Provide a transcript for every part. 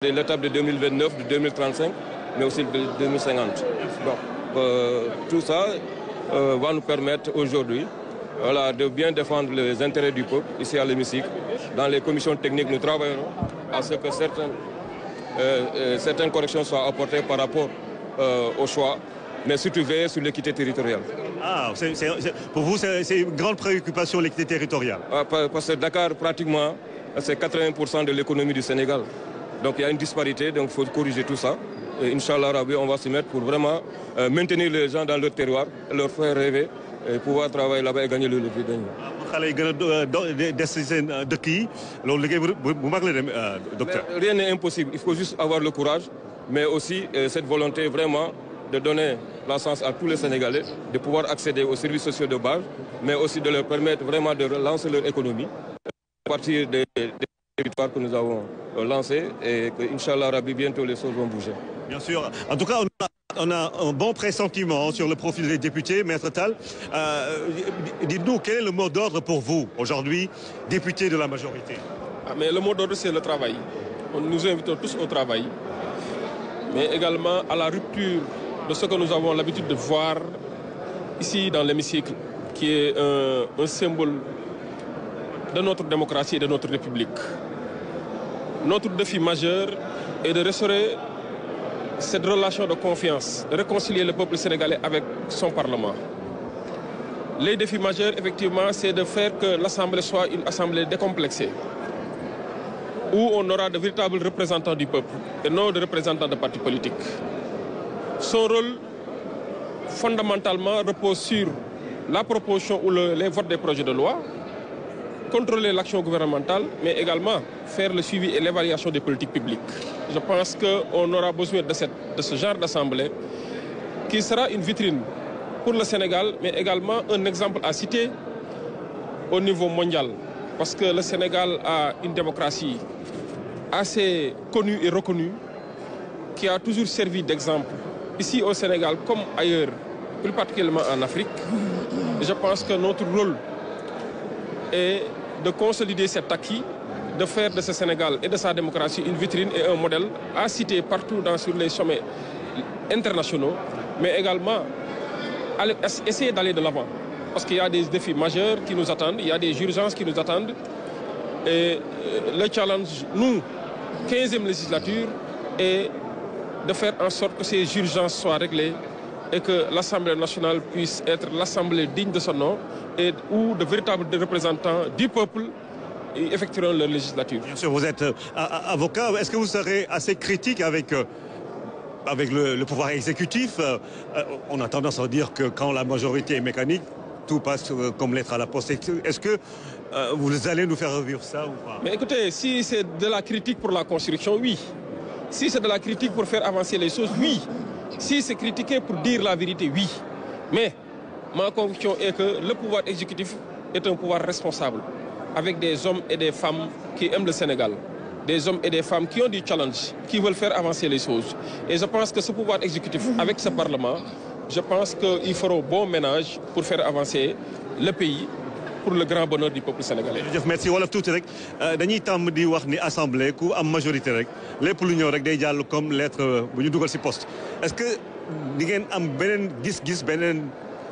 l'étape de 2029, de 2035, mais aussi de 2050. Donc, tout ça va nous permettre aujourd'hui de bien défendre les intérêts du peuple ici à l'hémicycle. Dans les commissions techniques, nous travaillerons à ce que certaines corrections soient apportées par rapport au choix, mais surtout veiller sur l'équité territoriale. Ah, pour vous, c'est une grande préoccupation, l'équité territoriale. Parce que Dakar, pratiquement, c'est 80% de l'économie du Sénégal. Donc il y a une disparité, donc il faut corriger tout ça. Et Inch'Allah Rabbi, on va se mettre pour vraiment maintenir les gens dans leur terroir, leur faire rêver et pouvoir travailler là-bas et gagner le vie. Rien n'est impossible, il faut juste avoir le courage, mais aussi cette volonté vraiment de donner la chance à tous les Sénégalais de pouvoir accéder aux services sociaux de base, mais aussi de leur permettre vraiment de relancer leur économie à partir des territoires que nous avons lancés et que, Inch'Allah Rabbi, bientôt les choses vont bouger. Bien sûr. En tout cas, on a un bon pressentiment sur le profil des députés. Maître Tall, dites-nous, quel est le mot d'ordre pour vous, aujourd'hui, député de la majorité? Mais le mot d'ordre, c'est le travail. Nous invitons tous au travail, mais également à la rupture de ce que nous avons l'habitude de voir ici dans l'hémicycle, qui est un symbole de notre démocratie et de notre République. Notre défi majeur est de restaurer cette relation de confiance, de réconcilier le peuple sénégalais avec son Parlement. Les défis majeurs, effectivement, c'est de faire que l'Assemblée soit une assemblée décomplexée, où on aura de véritables représentants du peuple et non de représentants de partis politiques. Son rôle, fondamentalement, repose sur la proposition ou les votes des projets de loi, contrôler l'action gouvernementale, mais également faire le suivi et l'évaluation des politiques publiques. Je pense qu'on aura besoin de ce genre d'assemblée qui sera une vitrine pour le Sénégal, mais également un exemple à citer au niveau mondial. Parce que le Sénégal a une démocratie assez connue et reconnue, qui a toujours servi d'exemple, ici au Sénégal comme ailleurs, plus particulièrement en Afrique. Et je pense que notre rôle est de consolider cet acquis, de faire de ce Sénégal et de sa démocratie une vitrine et un modèle à citer partout sur les sommets internationaux, mais également essayer d'aller de l'avant. Parce qu'il y a des défis majeurs qui nous attendent, il y a des urgences qui nous attendent. Et le challenge, nous, 15e législature, est de faire en sorte que ces urgences soient réglées et que l'Assemblée nationale puisse être l'Assemblée digne de son nom et où de véritables représentants du peuple effectueront leur législature. Bien sûr, vous êtes avocat. Est-ce que vous serez assez critique avec le pouvoir exécutif? On a tendance à dire que quand la majorité est mécanique, tout passe comme lettre à la poste. Est-ce que vous allez nous faire revivre ça ou pas? Mais écoutez, si c'est de la critique pour la construction, oui. Si c'est de la critique pour faire avancer les choses, oui. Si c'est critiquer pour dire la vérité, oui. Mais ma conviction est que le pouvoir exécutif est un pouvoir responsable, avec des hommes et des femmes qui aiment le Sénégal. Des hommes et des femmes qui ont du challenge, qui veulent faire avancer les choses. Et je pense que ce pouvoir exécutif, avec ce Parlement, je pense qu'ils feront bon ménage pour faire avancer le pays pour le grand bonheur du peuple sénégalais. Merci wolof tuuti rek dañuy tàmm di wax ni assemblée ku am majorité rek lépp lu ñëw rek day jàll comme lettre bu ñu dugal ci poste. Est-ce que di ngeen am beneen gis-gis beneen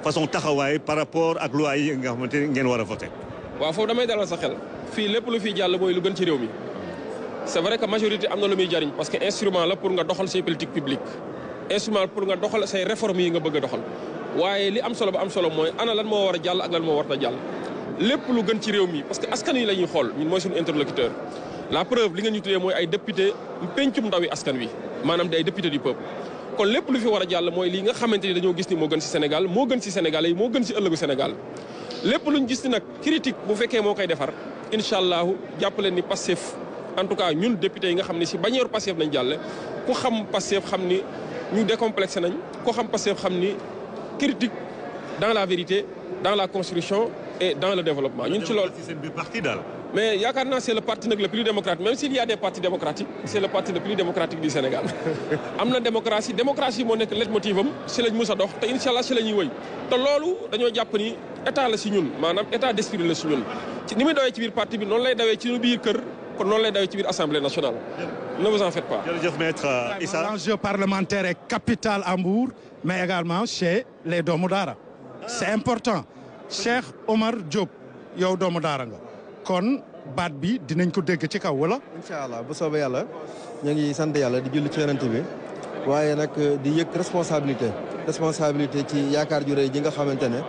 façon taxawaay par rapport ak loi yi nga xamante ni ngeen war a voter? waaw foofu damay dalal sa xel fii lépp lu fiy jàll mooy lu gën ci réew mi. C'est vrai que majorité am na lu muy jariñ parce que instrument la pour nga doxal say politique publique, instrument pour nga doxal say réformes yi nga bëgg a doxal. waaye li am solo ba am solo mooy ana lan moo war a jàll ak lan moo war a jàll. lépp lu gën ci réew mi parce que askan wi la ñuy xool ñun mooy suñu interlocuteur. la preuve li nga ñu tuddee mooy ay député pencum ndawi askan wi maanaam day député du peuple. kon lépp lu fi war a jàll mooy lii nga xamante ni dañoo gis ni moo gën ci Sénégal moo gën ci Sénégalais yi moo gën ci ëllëgu Sénégal. lépp luñ gis ni nag critique bu fekkee moo koy defar incha allahu jàppaleen ni Pastef en tout cas ñun député yi nga xam ne si bannière Pastef nañ jàlle ku xam Pastef xam ni ñu décomplexé nañ ku xam Pastef xam ni critique dans la vérité dans la construction et dans le développement. ñun ci loolu mais yaakaar naa c'est le parti nag le plus démocratique même s'il y a des partis démocratiques c'est le parti le plus démocratique du Sénégal. am na démocratie moo nekk leitmotiv am si lañ mus a dox te incha allah si la ñuy wëy te loolu dañoo jàpp ni état la si ñun maanaam état d'esprit la si ñun. ci ni muy dawee ci biir parti bi noonu lay dawee ci biir kër kon noonu lay dawee ci biir assemblée nationale ne vous en faites pas. jërëjëf maître Issa. L'enjeu parlementaire est capital à Mbour mais également chez les doomu daara c'est important Cheikh Omar Diop yow doomu daara nga kon baat bi dinañ ko dégg ci kaw wala. incha allah bu soobee yàlla ñu ngi sant yàlla di julli ci yonent bi waaye nag di yëg responsabilité ci yaakaar ju rëy ji nga xamante ne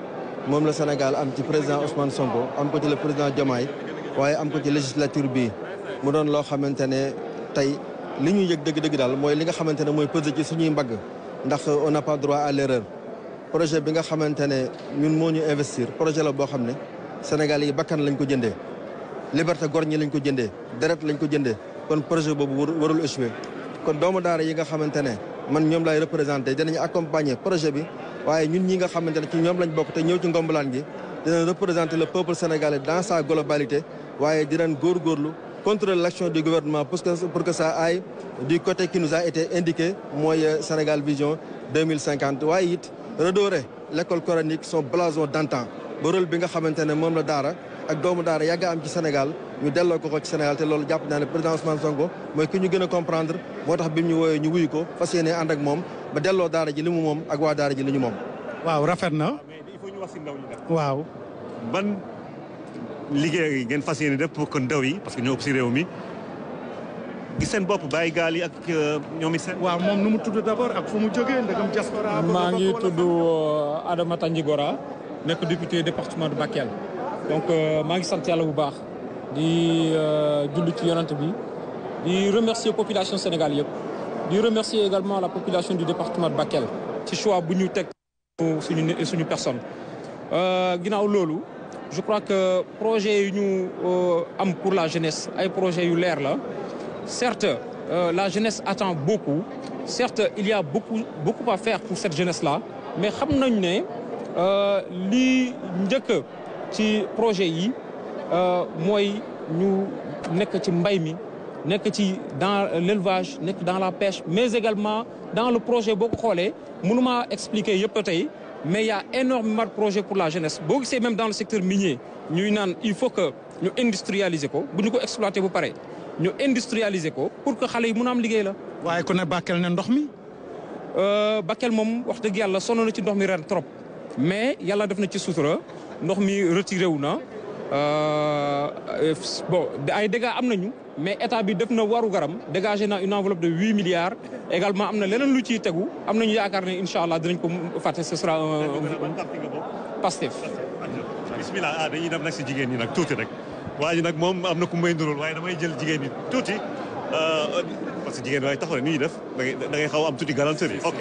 moom la Sénégal am ci président Ousmane Sonko am ko ci le président Diomaye waaye am ko ci législature bii mu doon loo xamante ne tey li ñuy yëg dëgg-dëgg daal mooy li nga xamante ne mooy pesé ci suñuy mbagg ndax on n'a pas droit à l'erreur projet bi nga xamante ne ñun moo ñu investir projet la boo xam ne Sénégal yi bakkan lañ ko jëndee liberté gor ñi lañ ko jëndee deret lañ ko jëndee kon projet boobu warul échouer kon doomu daara yi nga xamante ne man ñoom lay représenté dinañu accompagner projet bi waaye ñun ñi nga xamante ne ci ñoom lañ bokk te ñëw ci ngombalaan gi dinañ représenter le peuple sénégalais dans sa globalité waaye dinañ góorgóorlu contrôler l'action du gouvernement pour que ça aille du côté qui nous a été indiqué mooy Sénégal Vision 2050 waaye it redorer l'école coranique son blason d'antan ba rôle bi nga xamante ne moom la daara ak doomu daara yàgg am ci Sénégal ñu delloo ko ci Sénégal te loolu jàpp naa ne président Ousmane Sonko mooy ki ñu gën a comprendre moo tax bi ñu wooyee ñu wuyu ko fas yéene ànd ak moom ba delloo daara ji li mu moom ak waa daara ji li ñu moom. waaw rafet na. mais il faut ñu wax si ndaw ñi nag. waaw. ban liggéey ngeen fas yéene def pour que ndaw yi parce que ñoo ëpp si réew mi gis seen bopp bàyyi gaal yi ak ñoom it seen. waaw moom nu mu tudd d'abord ak fu mu jógee ndegam diaspora. maa ngi tudd Adama Tandjigora nekk député département de Bakel. donc maa ngi sant yàlla bu baax di julli ci yonent bi di remercier population Sénégal yëpp di remercier également la population du département de Bakel ci choix bu ñu teg suñu personne. ginnaaw loolu je crois que projet yu ñu am pour la jeunesse ay projets yu leer la certes la jeunesse attend beaucoup certes il y a beaucoup à faire pour cette jeunesse là mais xam nañu ne li njëkk ci projet yi mooy ñu nekk ci mbay mi nekk ci dans l'élevage nekk dans la pêche mais également dans le projet boo ko xoolee mënuma expliquer yëpp tey mais il y a énormément de projets pour la jeunesse boo gisee même dans le secteur minier ñuy naan il faut que ñu industrialiser ko bu ñu ko exploiter bu pare ñu industrialiser ko pour que xale yi mën a am liggéey la. waaye ku ne Bakel ne ndox mi. Bakel moom wax dëgg yàlla sonn na ci ndox mi ren trop mais yàlla def na ci sutura ndox mi retiré wu na bon ay dégâts am nañu mais état bi def na waru garam dégagé na une enveloppe de 8 milliards également am na leneen lu ciy tegu am nañu yaakaar ne incha allah dinañ ko fàtte ce sera un Pastef. bismillah dañuy dem nag si jigéen ñi nag tuuti rek waa ji nag moom am na ku may ndural waaye damay jël jigéen ñi tuuti parce que jigéen waaye taxaw ne ni ñuy def da ngay xaw am tuuti galanterie. ok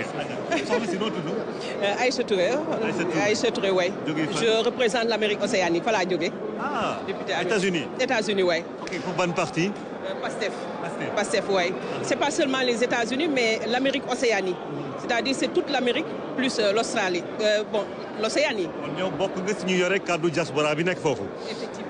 soxna si noo tudd. Aïcha Touré. Aïcha Touré waay. je représente l'Amérique océanique fa laa jógee. ah député États-Unis waay. ok pour ban parti. Pastef waay. c'est pas seulement les États-Unis mais l'Amérique océanique. c'est-à-dire c'est toute l'Amérique plus l'Australie l'Océanie. kon ñoo bokk nga si ñu yore kàddu diaspora bi nekk foofu. effectivement.